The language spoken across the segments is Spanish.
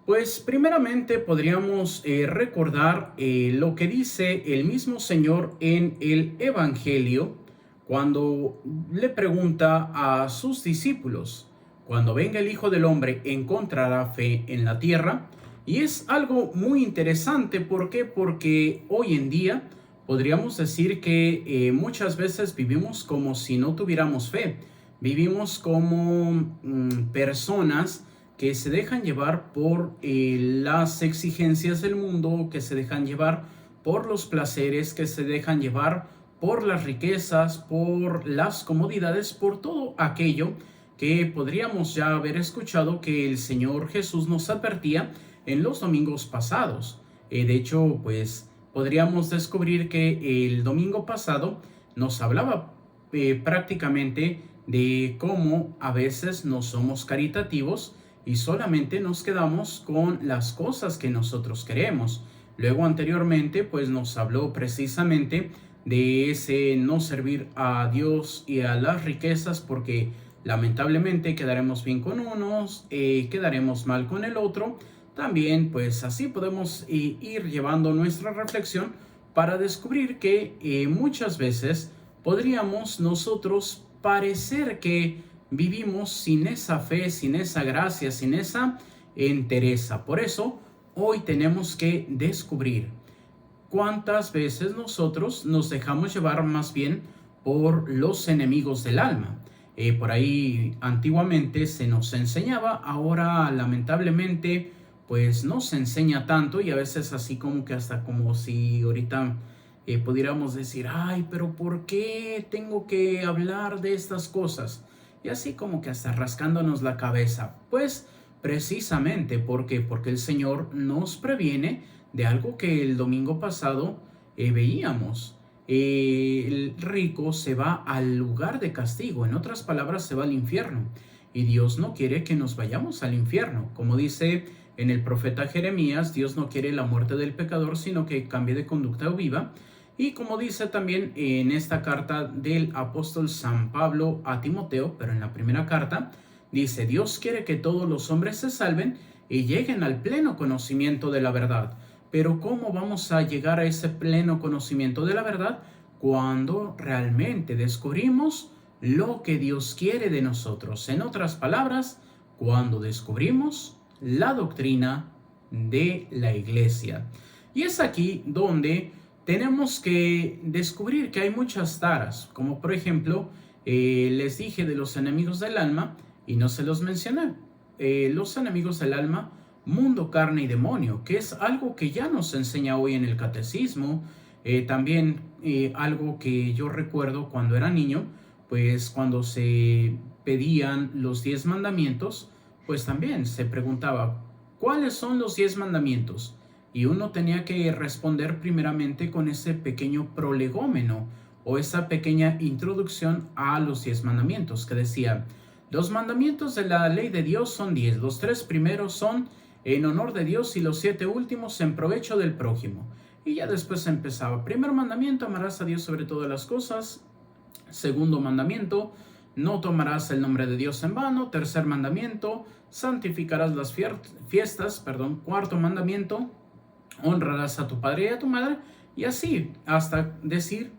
Pues primeramente podríamos recordar lo que dice el mismo Señor en el Evangelio cuando le pregunta a sus discípulos, cuando venga el Hijo del Hombre, ¿encontrará fe en la tierra? Y es algo muy interesante, ¿por qué? Porque hoy en día podríamos decir que muchas veces vivimos como si no tuviéramos fe, vivimos como personas que se dejan llevar por las exigencias del mundo, que se dejan llevar por los placeres, que se dejan llevar por las riquezas, por las comodidades, por todo aquello que podríamos ya haber escuchado que el Señor Jesús nos advertía en los domingos pasados. De hecho, pues podríamos descubrir que el domingo pasado nos hablaba prácticamente de cómo a veces no somos caritativos y solamente nos quedamos con las cosas que nosotros queremos. Luego anteriormente pues nos habló precisamente de ese no servir a Dios y a las riquezas, porque lamentablemente quedaremos bien con unos, quedaremos mal con el otro. También pues así podemos ir llevando nuestra reflexión para descubrir que muchas veces podríamos nosotros parecer que vivimos sin esa fe, sin esa gracia, sin esa entereza. Por eso hoy tenemos que descubrir cuántas veces nosotros nos dejamos llevar más bien por los enemigos del alma. Por ahí antiguamente se nos enseñaba, ahora lamentablemente pues no se enseña tanto, y a veces así como que hasta como si ahorita pudiéramos decir, ay, pero ¿por qué tengo que hablar de estas cosas? Y así como que hasta rascándonos la cabeza. Pues precisamente porque el Señor nos previene de algo que el domingo pasado veíamos. El rico se va al lugar de castigo, en otras palabras se va al infierno, y Dios no quiere que nos vayamos al infierno. Como dice en el profeta Jeremías, Dios no quiere la muerte del pecador, sino que cambie de conducta o viva. Y como dice también en esta carta del apóstol San Pablo a Timoteo, pero en la primera carta, dice: Dios quiere que todos los hombres se salven y lleguen al pleno conocimiento de la verdad. Pero ¿cómo vamos a llegar a ese pleno conocimiento de la verdad? Cuando realmente descubrimos lo que Dios quiere de nosotros. En otras palabras, cuando descubrimos la doctrina de la iglesia. Y es aquí donde tenemos que descubrir que hay muchas taras, como por ejemplo, les dije de los enemigos del alma y no se los mencioné. Los enemigos del alma, mundo, carne y demonio, que es algo que ya nos enseña hoy en el catecismo. También algo que yo recuerdo cuando era niño, pues cuando se pedían los 10 mandamientos, pues también se preguntaba, ¿cuáles son los 10 mandamientos? Y uno tenía que responder primeramente con ese pequeño prolegómeno o esa pequeña introducción a los 10 mandamientos, que decía: los mandamientos de la ley de Dios son 10, los 3 primeros son en honor de Dios y los 7 últimos en provecho del prójimo. Y ya después empezaba: primer mandamiento, amarás a Dios sobre todas las cosas. Segundo mandamiento, no tomarás el nombre de Dios en vano. Tercer mandamiento, santificarás las fiestas. Cuarto mandamiento, honrarás a tu padre y a tu madre. Y así hasta decir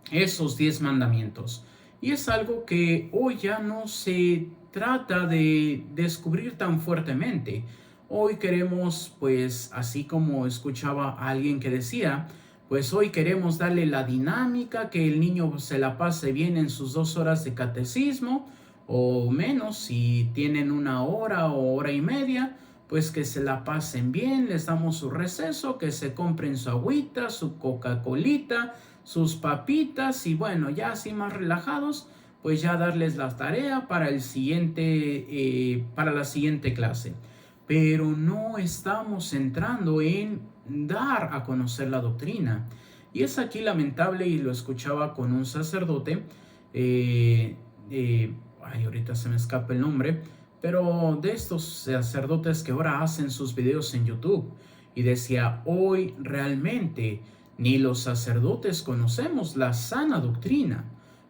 esos 10 mandamientos. Y es algo que hoy ya no se trata de descubrir tan fuertemente. Hoy queremos, pues así como escuchaba a alguien que decía, pues hoy queremos darle la dinámica, que el niño se la pase bien en sus 2 horas de catecismo, o menos, si tienen 1 hora o hora y media, pues que se la pasen bien, les damos su receso, que se compren su agüita, su Coca-Colita, sus papitas, y bueno, ya así más relajados, pues ya darles la tarea para la siguiente clase. Pero no estamos entrando en dar a conocer la doctrina. Y es aquí lamentable, y lo escuchaba con un sacerdote, ahorita se me escapa el nombre, pero de estos sacerdotes que ahora hacen sus videos en YouTube, y decía: hoy realmente ni los sacerdotes conocemos la sana doctrina.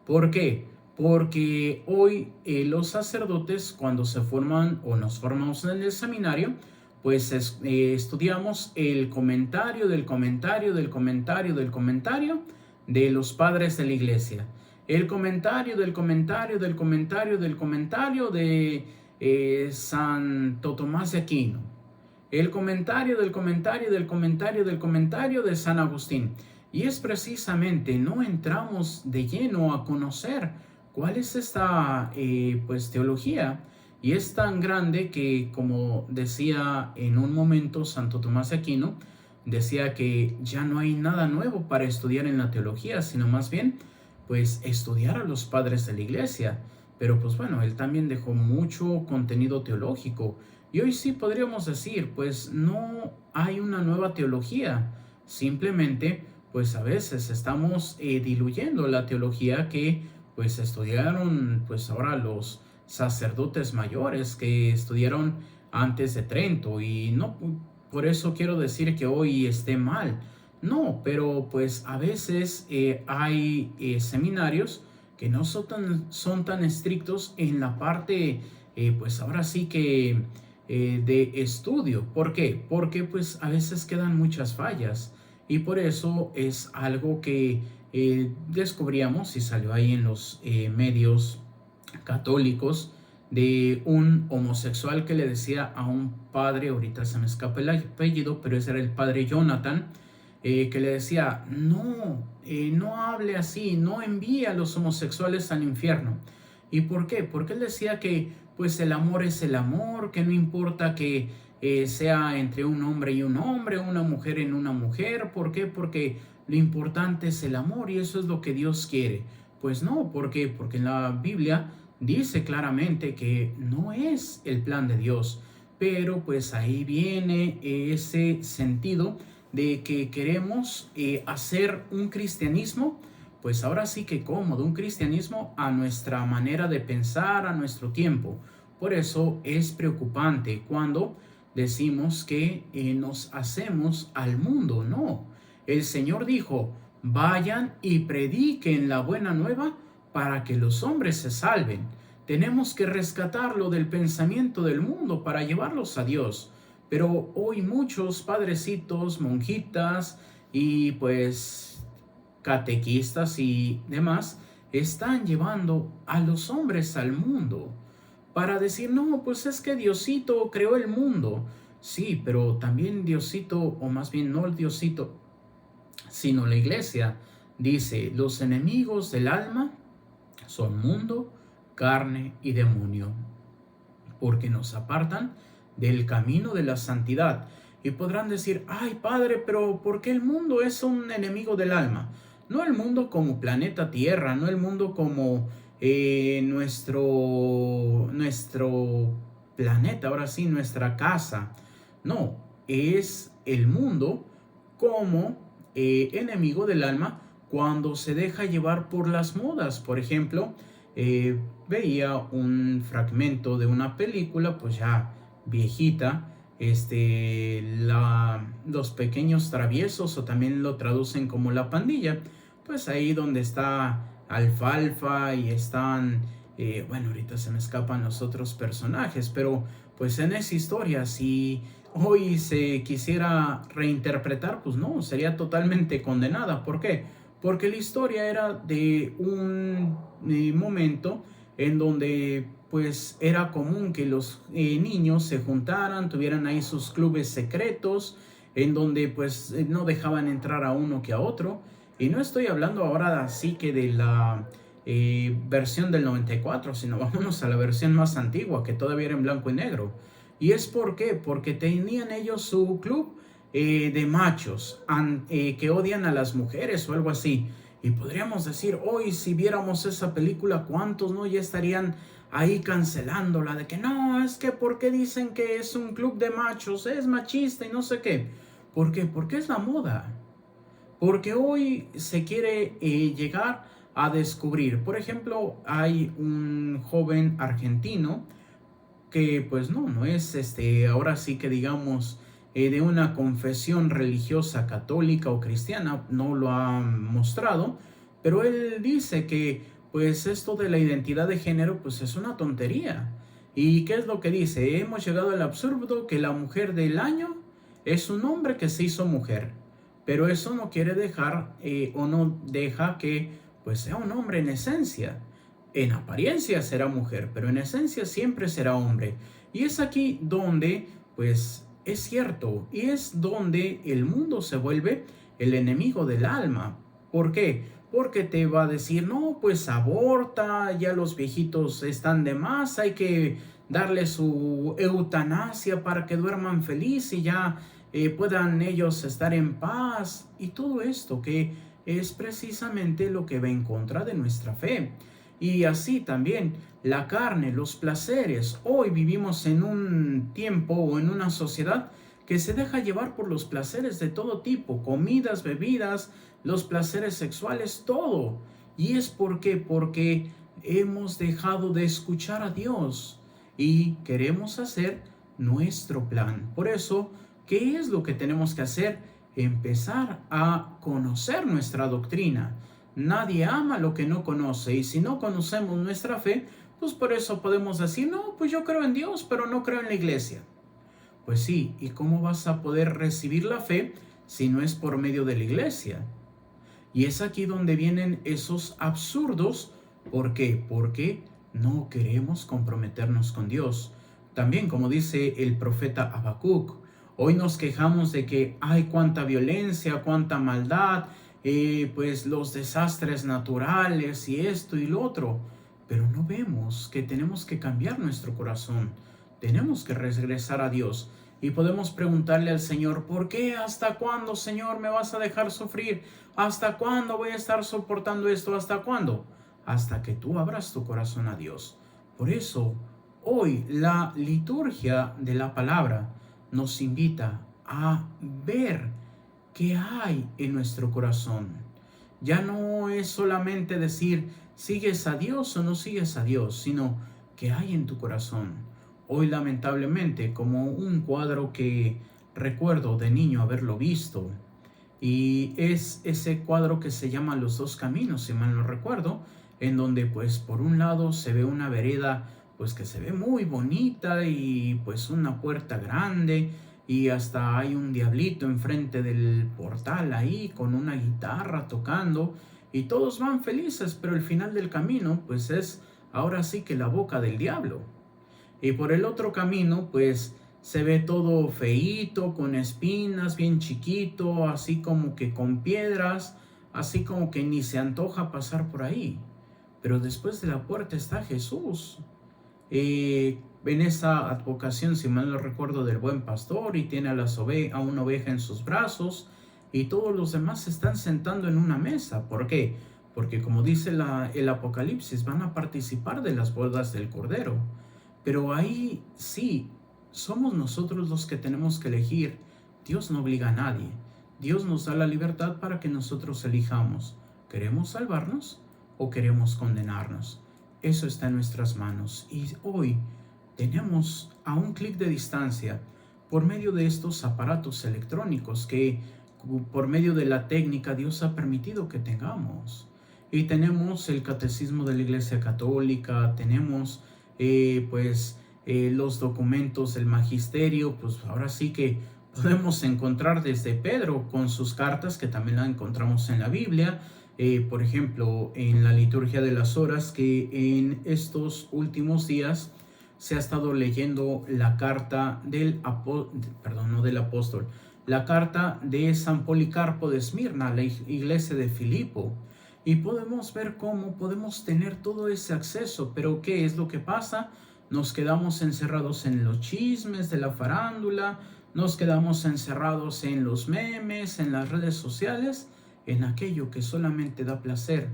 ¿Por qué? Porque hoy los sacerdotes, cuando se forman o nos formamos en el seminario, pues estudiamos el comentario del comentario del comentario del comentario de los padres de la iglesia. El comentario del comentario del comentario del comentario de Santo Tomás de Aquino. El comentario del comentario del comentario del comentario de San Agustín. Y es precisamente, no entramos de lleno a conocer cuál es esta pues teología, y es tan grande que, como decía en un momento Santo Tomás de Aquino, decía que ya no hay nada nuevo para estudiar en la teología, sino más bien pues estudiar a los padres de la iglesia. Pero pues bueno, él también dejó mucho contenido teológico, y hoy sí podríamos decir, pues no hay una nueva teología, simplemente pues a veces estamos diluyendo la teología que pues estudiaron pues ahora los sacerdotes mayores que estudiaron antes de Trento. Y no por eso quiero decir que hoy esté mal, no, pero pues a veces hay seminarios que no son tan estrictos en la parte pues ahora sí que de estudio. ¿Por qué? Porque pues a veces quedan muchas fallas, y por eso es algo que descubríamos y salió ahí en los medios católicos, de un homosexual que le decía a un padre, ahorita se me escapa el apellido, pero ese era el padre Jonathan, que le decía, no, no hable así, no envíe a los homosexuales al infierno. ¿Y por qué? Porque él decía que pues el amor es el amor, que no importa que sea entre un hombre y un hombre, una mujer en una mujer. ¿Por qué? Porque lo importante es el amor, y eso es lo que Dios quiere. Pues no, ¿por qué? Porque en la Biblia dice claramente que no es el plan de Dios, pero pues ahí viene ese sentido de que queremos hacer un cristianismo, pues ahora sí que cómodo, un cristianismo a nuestra manera de pensar, a nuestro tiempo. Por eso es preocupante cuando decimos que nos hacemos al mundo. No, el Señor dijo, vayan y prediquen la buena nueva para que los hombres se salven. Tenemos que rescatarlo del pensamiento del mundo para llevarlos a Dios. Pero hoy muchos padrecitos, monjitas y pues catequistas y demás están llevando a los hombres al mundo para decir, no, pues es que Diosito creó el mundo. Sí, pero también Diosito, o más bien no el Diosito, sino la iglesia, dice, los enemigos del alma son mundo, carne y demonio, porque nos apartan del camino de la santidad. Y podrán decir, ay padre, pero ¿por qué el mundo es un enemigo del alma? No el mundo como planeta Tierra, no el mundo como nuestro planeta, ahora sí, nuestra casa. No, es el mundo como enemigo del alma cuando se deja llevar por las modas. Por ejemplo, veía un fragmento de una película, pues ya viejita, los pequeños traviesos, o también lo traducen como la pandilla, pues ahí donde está Alfalfa y están, bueno, ahorita se me escapan los otros personajes, pero pues en esa historia, si hoy se quisiera reinterpretar, pues no, sería totalmente condenada. ¿Por qué? Porque la historia era de un momento en donde pues era común que los niños se juntaran, tuvieran ahí sus clubes secretos, en donde pues no dejaban entrar a uno que a otro. Y no estoy hablando ahora así que de la versión del 94, sino vámonos a la versión más antigua, que todavía era en blanco y negro. ¿Y es por qué? Porque tenían ellos su club de machos que odian a las mujeres o algo así. Y podríamos decir, hoy si viéramos esa película, ¿cuántos no ya estarían ahí cancelándola? De que no, es que ¿por qué dicen que es un club de machos? Es machista y no sé qué. ¿Por qué? Porque es la moda. Porque hoy se quiere llegar a descubrir. Por ejemplo, hay un joven argentino que pues no es ahora sí que digamos de una confesión religiosa católica o cristiana, no lo ha mostrado, pero él dice que pues esto de la identidad de género pues es una tontería, ¿Y qué es lo que dice? Hemos llegado al absurdo que la mujer del año es un hombre que se hizo mujer. Pero eso no quiere dejar o no deja que pues sea un hombre en esencia. En apariencia será mujer, pero en esencia siempre será hombre. Y es aquí donde pues es cierto y es donde el mundo se vuelve el enemigo del alma. ¿Por qué? Porque te va a decir, no, pues aborta, ya los viejitos están de más, hay que darle su eutanasia para que duerman feliz y ya puedan ellos estar en paz. Y todo esto que es precisamente lo que va en contra de nuestra fe. Y así también la carne, los placeres. Hoy vivimos en un tiempo o en una sociedad que se deja llevar por los placeres de todo tipo, comidas, bebidas, los placeres sexuales, todo. ¿Y es por qué? Porque hemos dejado de escuchar a Dios y queremos hacer nuestro plan. Por eso, ¿qué es lo que tenemos que hacer? Empezar a conocer nuestra doctrina. Nadie ama lo que no conoce, y si no conocemos nuestra fe, pues por eso podemos decir, no, pues yo creo en Dios, pero no creo en la iglesia. Pues sí, ¿y cómo vas a poder recibir la fe si no es por medio de la iglesia? Y es aquí donde vienen esos absurdos. ¿Por qué? Porque no queremos comprometernos con Dios. También, como dice el profeta Habacuc, hoy nos quejamos de que hay cuánta violencia, cuánta maldad, pues los desastres naturales y esto y lo otro. Pero no vemos que tenemos que cambiar nuestro corazón. Tenemos que regresar a Dios. Y podemos preguntarle al Señor, ¿por qué? ¿Hasta cuándo, Señor, me vas a dejar sufrir? ¿Hasta cuándo voy a estar soportando esto? ¿Hasta cuándo? Hasta que tú abras tu corazón a Dios. Por eso, hoy la liturgia de la palabra nos invita a ver qué hay en nuestro corazón. Ya no es solamente decir, ¿sigues a Dios o no sigues a Dios? Sino, ¿qué hay en tu corazón? Hoy lamentablemente, como un cuadro que recuerdo de niño haberlo visto, y es ese cuadro que se llama Los dos caminos, si mal no recuerdo, en donde pues por un lado se ve una vereda pues que se ve muy bonita y pues una puerta grande y hasta hay un diablito enfrente del portal ahí con una guitarra tocando y todos van felices, pero el final del camino pues es ahora sí que la boca del diablo. Y por el otro camino, pues se ve todo feíto, con espinas, bien chiquito, así como que con piedras, así como que ni se antoja pasar por ahí. Pero después de la puerta está Jesús. En esa advocación, si mal no recuerdo, del buen pastor, y tiene a una oveja en sus brazos, y todos los demás se están sentando en una mesa. ¿Por qué? Porque como dice el Apocalipsis, van a participar de las bodas del Cordero. Pero ahí sí, somos nosotros los que tenemos que elegir. Dios no obliga a nadie. Dios nos da la libertad para que nosotros elijamos. ¿Queremos salvarnos o queremos condenarnos? Eso está en nuestras manos. Y hoy tenemos a un clic de distancia, por medio de estos aparatos electrónicos que por medio de la técnica Dios ha permitido que tengamos. Y tenemos el Catecismo de la Iglesia Católica, tenemos los documentos del magisterio, pues ahora sí que podemos encontrar desde Pedro con sus cartas, que también la encontramos en la Biblia, por ejemplo, en la liturgia de las horas, que en estos últimos días se ha estado leyendo la carta la carta de San Policarpo de Esmirna, la iglesia de Filipo. Y podemos ver cómo podemos tener todo ese acceso, pero ¿qué es lo que pasa? Nos quedamos encerrados en los chismes de la farándula, nos quedamos encerrados en los memes, en las redes sociales, en aquello que solamente da placer,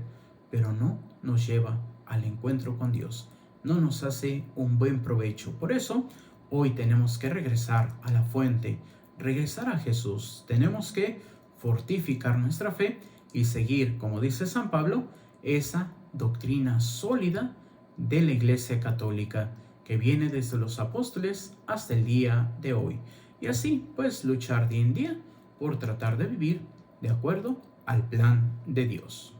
pero no nos lleva al encuentro con Dios, no nos hace un buen provecho. Por eso, hoy tenemos que regresar a la fuente, regresar a Jesús. Tenemos que fortificar nuestra fe y seguir, como dice San Pablo, esa doctrina sólida de la Iglesia Católica que viene desde los apóstoles hasta el día de hoy. Y así, pues, luchar día en día por tratar de vivir de acuerdo al plan de Dios.